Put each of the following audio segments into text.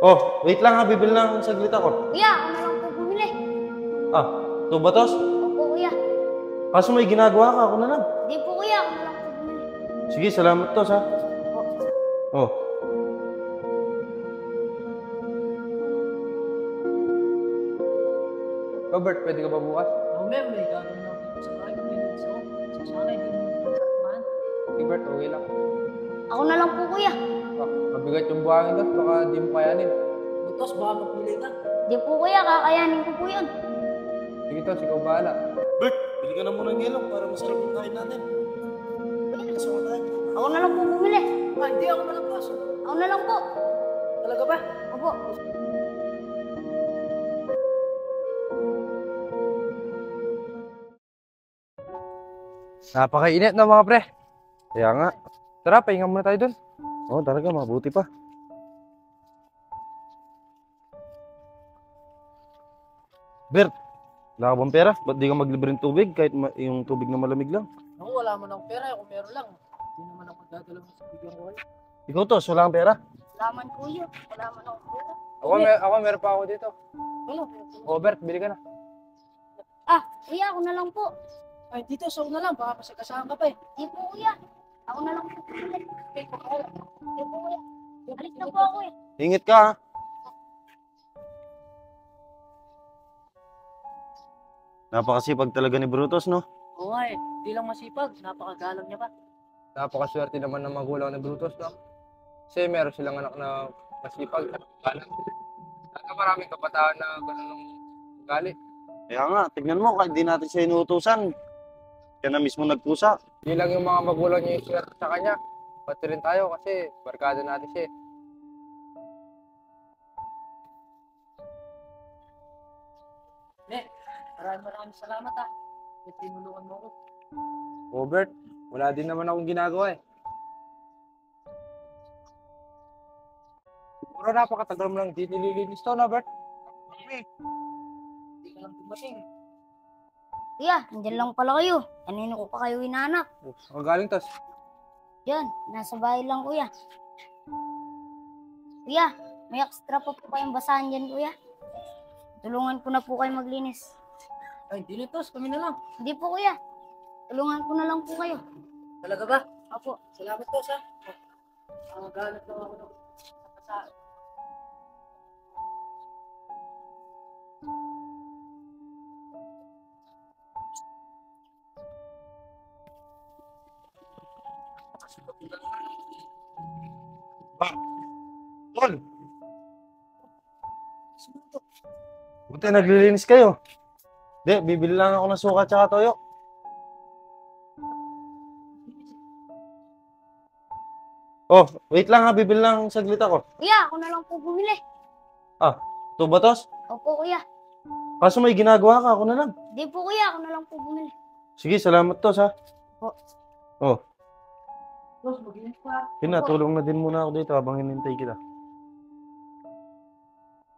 Oh, wait lang ha, bibili lang saglit ako. Kuya, ako na lang po bumili. Ah, ito ba tos? Opo, kuya. Kaso may ginagawa ka, ako na lang. Di po, kuya. Ako na lang po bumili. Sige, salamat tos ha. Opo. Oh. Robert, pwede ka ba bukas? Ma'am, may gagawin ako dito sa bahay. Maglilinis ako. Sana hindi mo sasamahan. Robert, okay lang. Ako na lang po, kuya. Mabigat yung buhangin doon, baka di mo kayanin. Butos, baka mapili ka. Di po, kuya. Kakayanin ko po yun. Sige tos, ikaw bahala. Bert, bili ka na muna ng yelo para masarap yung kain natin. Gusto mo tayo? Ako na lang po bumili. Ah, hindi ako malagpas. Ako na lang po. Talaga ba? Opo. Napakainit na mga pre. Kaya nga. Tara, pahinga muna tayo doon. Oh, talaga, mabuti pa. Bert, wala ka bang pera? Ba't di ka maglibreng tubig kahit yung tubig na malamig lang? Ako, wala man akong pera. Kung meron lang, hindi naman ako magdadala ng bigyan ko kayo. Ikaw tos, wala kang pera? Wala man, kuya. Wala man ako pera. Ako meron pa ako dito. Ano? Robert, bili ka na. Ah, kuya. Ako na lang po. Ay, dito, so na lang. Baka masagasahan ka pa eh. Di po, kuya. Ako na lang po bumili. Di po, kuya. Alis na po ako eh. Ingit ka ha. Napakasipag talaga ni Brutus, no? Oo nga eh. Hindi lang masipag. Napakagalang niya pa. Napakaswerte naman ng magulang ni Brutus, no? Kasi meron silang anak na masipag at galang. Sana maraming kabataan na ganun ng ugali. Kaya nga, tignan mo, kahit di natin siya inuutusan. Siya na mismo nagkusa. Hindi lang yung mga magulang niya yung swerte sa kanya. Pati rin tayo kasi barkada natin siya. Maraming salamat ah. At tinulungan mo ko. Robert, wala din naman akong ginagawa eh. Siguro napakatagal mo lang di nililinis to, no, Bert? Hindi ka lang dumating. Kuya, andyan lang pala kayo. Kanino ko pa kayo hinahanap? Ang galing tos. Yan, nasa bahay lang, kuya. Kuya, may extra pa po kayong basahan dyan, kuya. Tulungan ko na po kayo maglinis. Ay, hindi na tos. Kami na lang. Hindi po, kuya. Tulungan ko na lang po kayo. Talaga ba? Opo. Salamat tos ha. Galit lang ako ng sa Tol! Buti naglilinis kayo. Di, bibili lang ako ng suka at toyo. Oh, wait lang ha, bibili lang saglit ako. Kuya, ako na lang po bumili. Ah, ito ba tos? Opo, kuya. Kaso may ginagawa ka, ako na lang. Di po, kuya. Ako na lang po bumili. Sige, salamat tos ha. Po. Oh, tos, mag-init pa. yun na, tulong na din muna ako dito habang hinintay kita.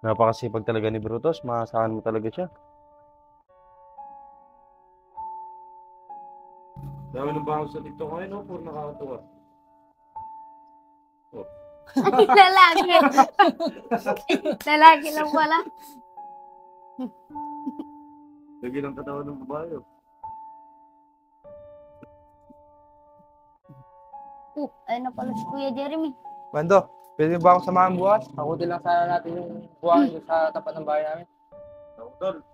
Napakasipag talaga ni Brutus, maasahan mo talaga siya. Dami ng bago sa TikTok ngayon, no? Puro nakakatuwa. Lalaki. Lalaki lang pala. Lagi ng katawan ng babae. Ayun na pala si Kuya Jeremy. Mando, pwede ba akong samahan bukas? Ako din lang sana natin yung buhangin sa tapat ng bahay namin. Tol.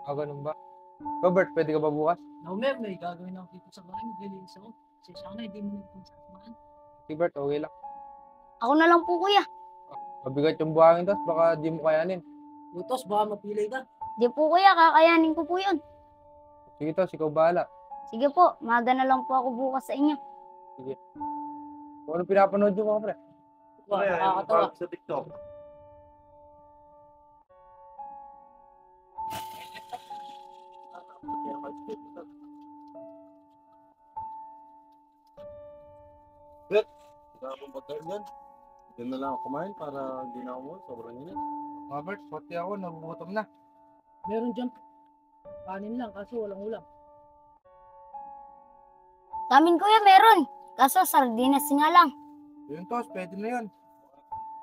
Ganun ba? Robert, pwede ka ba bukas? No, ma'am, may gagawin ako dito sa bahay. Maglilinis ako. Kasi sana hindi mo sasamahan. Robert, okay lang. Ako na lang po, kuya. Mabigat yung buhangin tos, baka di mo kayanin. Butos, baka mapili ka. Di po, kuya. Kakayanin ko po yun. Sige tos, ikaw bahala. Sige po. Maga na lang po ako bukas sa inyo. Sige. Kung ano pinapanood yung mga pre? Nakakatawa. Sa TikTok. Bet, wala akong pagkain dyan. Diyan na lang ako kumain para hindi na ako mo. Sobrang init. Robert, pati ako, nagugutom na. Meron dyan. Kanin lang, kaso walang ulam. Sa amin, kuya, meron. Kaso sardinas nga lang. Yun, Tos, pwede na yun.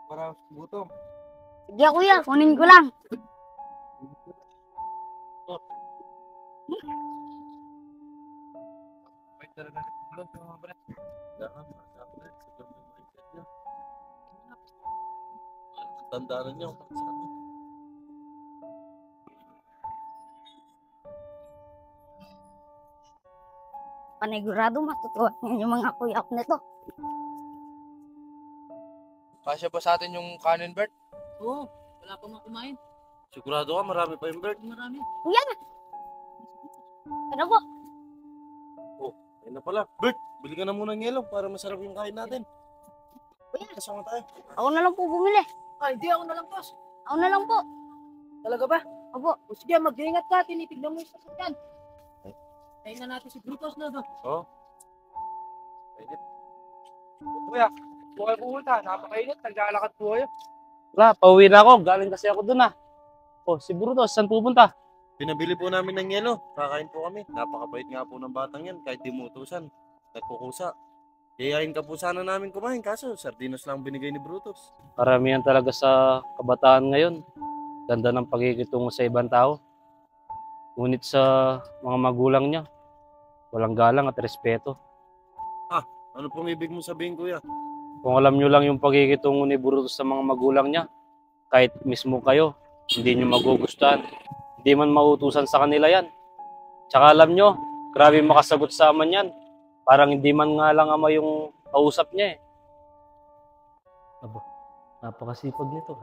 Para gutom. Sige kuya, kunin ko lang. Wait talaga ng bulos, mga pre. Kailangan, masakit. Siguro may mindset niya. Tandaan niyo. Panigurado matutuwa niyan yung mga kuya ko nito. Kasya ba sa atin yung kanin, Bert? Oo, wala pa nga kumain. Sigurado ka, marami pa yung bird. Marami. Kuya! Ano po? Ayun na pala. Bert, bili ka na muna ng yelo para masarap yung kain natin. Kuya, Kasama tayo. ako na lang po bumili. Ay, hindi ako na lang, boss. Ako na lang po. Talaga ba? Opo. O sige, mag-iingat ka. Tinitignan mo yung sasakyan. Tayo na natin si Brutus na ba? Oo. Kuya, buhay pumunta. Napakainit. Naglalakad po kayo. Wala, pauwi na ako. Galing kasi ako dun ah. Oh, si Brutus, saan pupunta? Pinabili po namin ng yelo. Kakain po kami. Napakabait nga po ng batang yan. Kahit di mo utusan. Nagkukusa. Yayain ka po sana namin kumain. Kaso, sardinas lang binigay ni Brutus. Karamihan talaga sa kabataan ngayon. Ganda ng pagkikitungo sa ibang tao. Ngunit sa mga magulang niya, walang galang at respeto. Ano pong ibig mo sabihin, kuya? Kung alam nyo lang yung pagkikitungo ni Brutus sa mga magulang niya, kahit mismo kayo, hindi nyo magugustuhan. Hindi man mautusan sa kanila yan. Tsaka alam nyo, grabe makasagot sa aman yan. Parang hindi man nga lang ama yung kausap niya eh. Abo, napakasipag nito.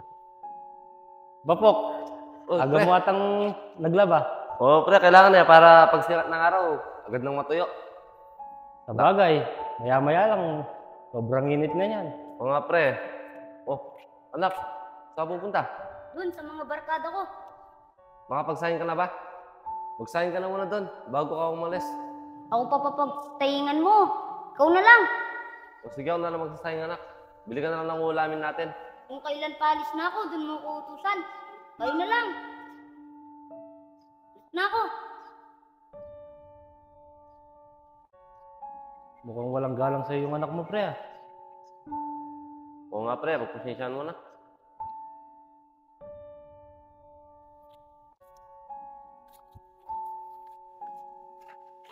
Bapok, aga mo atang naglaba. Oo, pre, kailangan na para pag sikat ng araw, agad nang matuyo. Sa bagay, maya-maya lang, sobrang init na yan. Oo nga, pre. Oh, anak, saan pupunta? Dun sa mga barkada ko. Makapagsahin ka na ba? Magsahin ka na muna doon, bago ka umalis. Ako papapagtayingan mo. Ikaw na lang. O sige, ako na lang magsasahin, anak. Bili ka na lang ng ulamin natin. Kung kailan palis na ako, dun mo ko utusan. Kayo na lang. Na ako. Mukhang walang galang sa yung anak mo, pre. Oo nga, pre, pagpasensyahan mo na.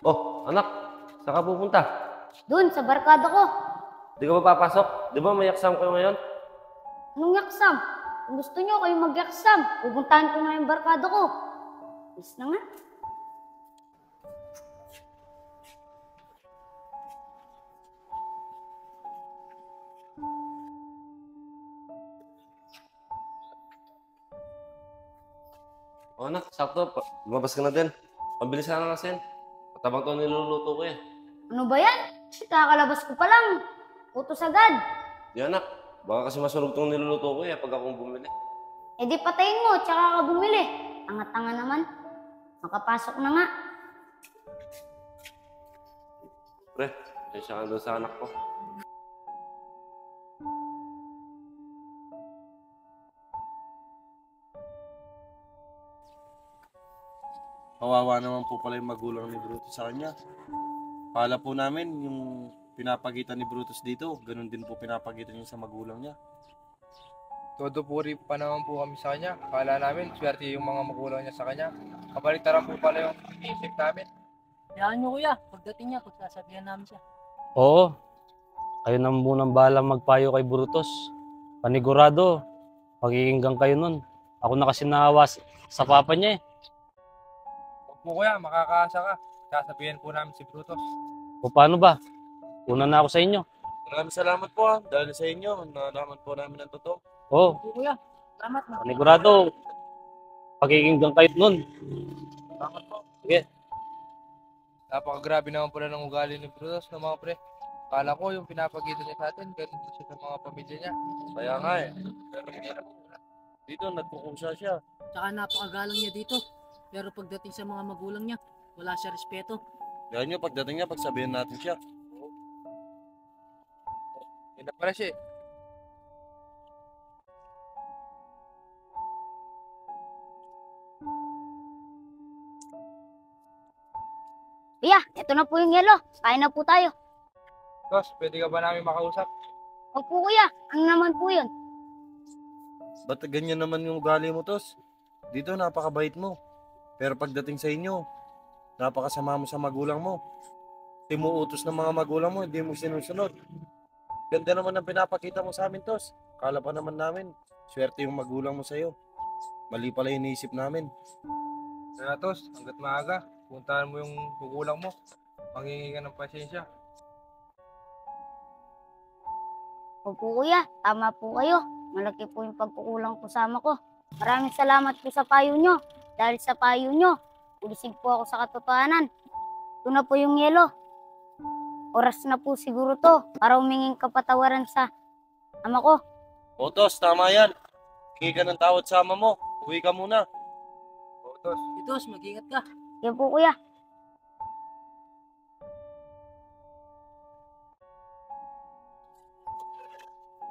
Oh, anak, saan ka pupunta? Dun sa barkada ko. Di ka ba papasok? Di ba may exam kayo ngayon? Anong yaksam? Kung gusto nyo kayo mag-yaksam, pupuntahan ko na yung barkada ko. Is na nga. Oo, anak, sakto. Lumabas ka na din. Pabilis ka na kasi. Matabang to niluluto ko eh. Ano ba yan? Kakalabas ko pa lang. Utos agad. Di anak, baka kasi masunog tong niluluto ko eh pag akong bumili. E di patayin mo, tsaka ka bumili. Tanga-tanga naman. Makapasok na nga. Pre, pasensya ka doon sa anak ko. Kawawa naman po pala yung magulang ni Brutus sa kanya. Kala po namin yung pinapagitan ni Brutus dito, ganun din po pinapagitan niya sa magulang niya. Todo puri pa naman po kami sa kanya. Kala namin, swerte yung mga magulang niya sa kanya. Kabaliktaran po pala yung isip namin. Hayaan nyo, kuya. Pagdating niya, pagsasabihan namin siya. Oo, kayo na munang bahala magpayo kay Brutus. Panigurado, magiginggang kayo nun. Ako na kasi naawa sa papa niya eh. Huwag po kuya, makakaasa ka. Sasabihin po namin si Brutus. O paano ba? Una na ako sa inyo. Maraming salamat po dahil sa inyo, nalaman po namin ang totoo. Oo, Okay, kuya. Salamat na. panigurado, magiginggang kayo nun. Salamat po. Napakagrabe naman pala ng ugali ni Brutus ng mga pre. Kala ko yung pinapagitan niya sa atin, ganun po siya sa mga pamilya niya. Kaya nga eh. Pero hindi na po. Dito, nagkukusa siya. Tsaka napakagalang niya dito. Pero pagdating sa mga magulang niya, wala siya respeto. Gaya nyo, pagdating niya, pagsabihin natin siya. Yun na pala siya eh. Kuya, eto na po yung yelo. Kain na po tayo. Tos, pwede ka ba namin makausap? Opo kuya, ano naman po yun? Ba't ganyan naman yung ugali mo, Tos? Dito, napakabait mo. Pero pagdating sa inyo, napakasama mo sa magulang mo. Timuutos ng mga magulang mo, hindi mo sinusunod. Ganda naman ang pinapakita mo sa amin, Tos. Kala pa naman namin, swerte yung magulang mo sa'yo. Mali pala yung iniisip namin. Kaya tos, hanggat maaga, puntahan mo yung magulang mo. Manghingi ka ng pasensya. Opo kuya, tama po kayo. Malaki po yung pagkukulang ko sa ama ko. Maraming salamat po sa payo nyo. Dahil sa payo nyo, ulisig po ako sa katotohanan. Ito na po yung yelo. Oras na po siguro to para huminging kapatawaran sa ama ko. O, Tos, tama yan. Hingi ka ng tawad sa ama mo. Uwi ka muna. Oo, tos. Ito, mag-ingat ka. Yan po kuya.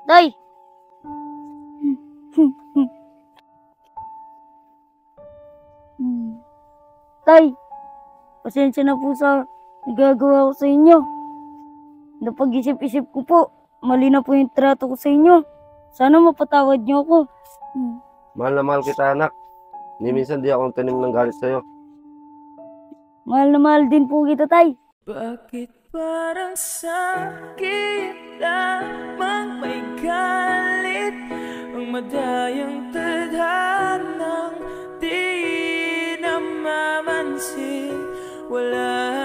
Tay! Tay! Pasensya na po sa nagagawa ko sa inyo. Napag-isip-isip ko po, mali na po yung trato ko sa inyo. Sana mapatawad niyo ako. Mahal na mahal kita, anak. Ni minsan di akong tanim ng galit sa'yo. Mahal na mahal din po kita, tay. Bakit parang sakit lamang may galit ang madayang tadhanang di namamansin? Wala